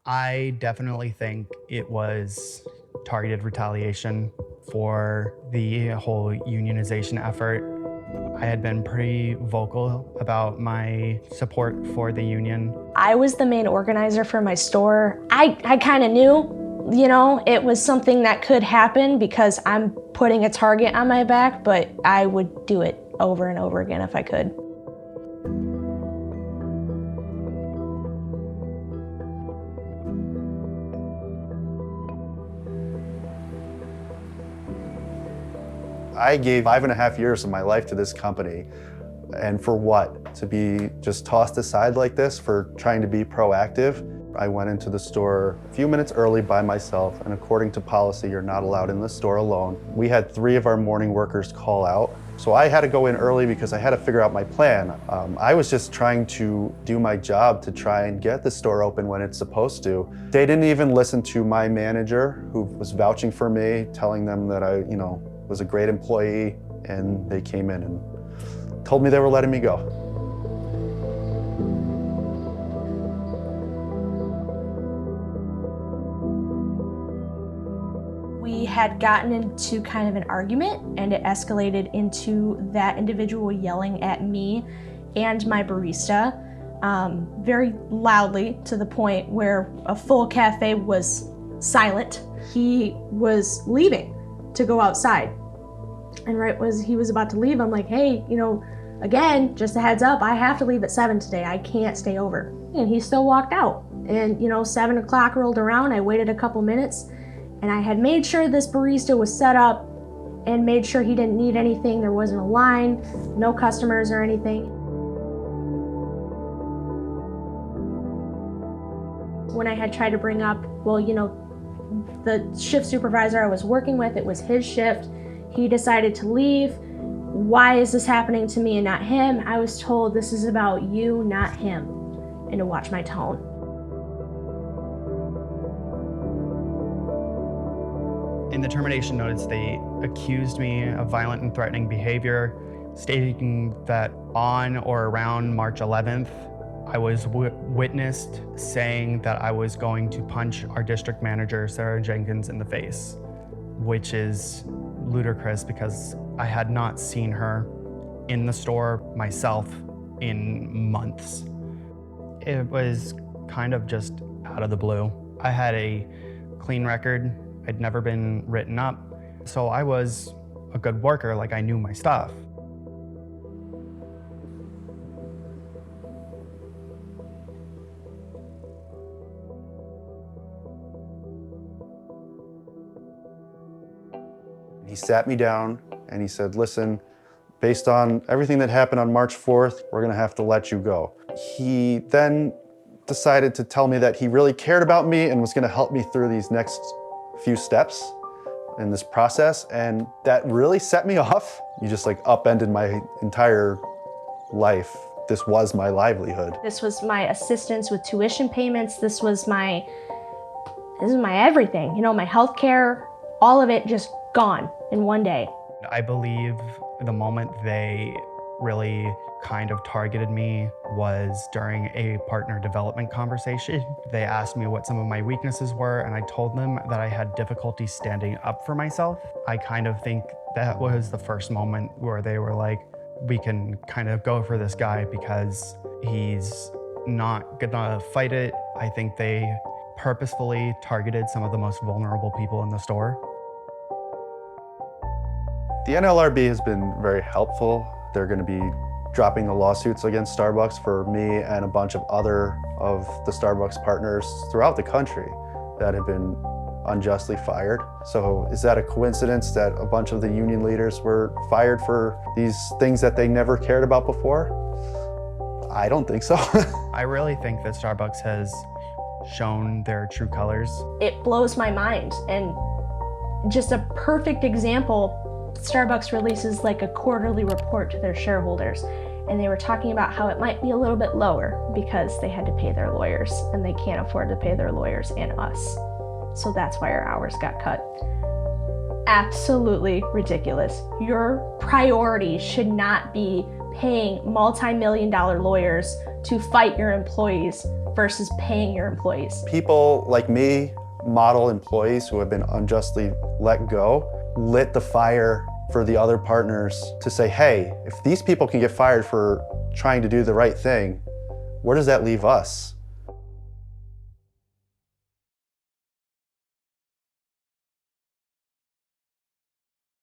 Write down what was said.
I definitely think it was targeted retaliation for the whole unionization effort. I had been pretty vocal about my support for the union. I was the main organizer for my store. I kind of knew, it was something that could happen because I'm putting a target on my back, but I would do it over and over again if I could. I gave 5.5 years of my life to this company, and for what? To be just tossed aside like this for trying to be proactive? I went into the store a few minutes early by myself, and according to policy, you're not allowed in the store alone. We had 3 of our morning workers call out, so I had to go in early because I had to figure out my plan. I was just trying to do my job to try and get the store open when it's supposed to. They didn't even listen to my manager, who was vouching for me, telling them that I, was a great employee, and they came in and told me they were letting me go. We had gotten into kind of an argument, and it escalated into that individual yelling at me and my barista very loudly, to the point where a full cafe was silent. He was leaving to go outside. And right as he was about to leave, I'm like, hey, again, just a heads up, I have to leave at 7 today. I can't stay over. And he still walked out. And 7 o'clock rolled around. I waited a couple minutes, and I had made sure this barista was set up and made sure he didn't need anything. There wasn't a line, no customers or anything. When I had tried to bring up, well, the shift supervisor I was working with, it was his shift. He decided to leave. Why is this happening to me and not him? I was told this is about you, not him, and to watch my tone. In the termination notice, they accused me of violent and threatening behavior, stating that on or around March 11th, I was witnessed saying that I was going to punch our district manager, Sarah Jenkins, in the face, which is ludicrous because I had not seen her in the store myself in months. It was kind of just out of the blue. I had a clean record. I'd never been written up, so I was a good worker, like I knew my stuff. He sat me down and he said, listen, based on everything that happened on March 4th, we're gonna have to let you go. He then decided to tell me that he really cared about me and was gonna help me through these next few steps in this process, and that really set me off. You just upended my entire life. This was my livelihood. This was my assistance with tuition payments. This was my everything. My health care, all of it just gone in one day. I believe the moment they really kind of targeted me was during a partner development conversation. They asked me what some of my weaknesses were, and I told them that I had difficulty standing up for myself. I kind of think that was the first moment where they were like, we can kind of go for this guy because he's not gonna fight it. I think they purposefully targeted some of the most vulnerable people in the store. The NLRB has been very helpful. They're going to be dropping the lawsuits against Starbucks for me and a bunch of other of the Starbucks partners throughout the country that have been unjustly fired. So is that a coincidence that a bunch of the union leaders were fired for these things that they never cared about before? I don't think so. I really think that Starbucks has shown their true colors. It blows my mind, and just a perfect example, Starbucks releases a quarterly report to their shareholders, and they were talking about how it might be a little bit lower because they had to pay their lawyers, and they can't afford to pay their lawyers and us. So that's why our hours got cut. Absolutely ridiculous. Your priority should not be paying multi-million-dollar lawyers to fight your employees versus paying your employees. People like me, model employees who have been unjustly let go, lit the fire for the other partners to say, hey, if these people can get fired for trying to do the right thing, where does that leave us?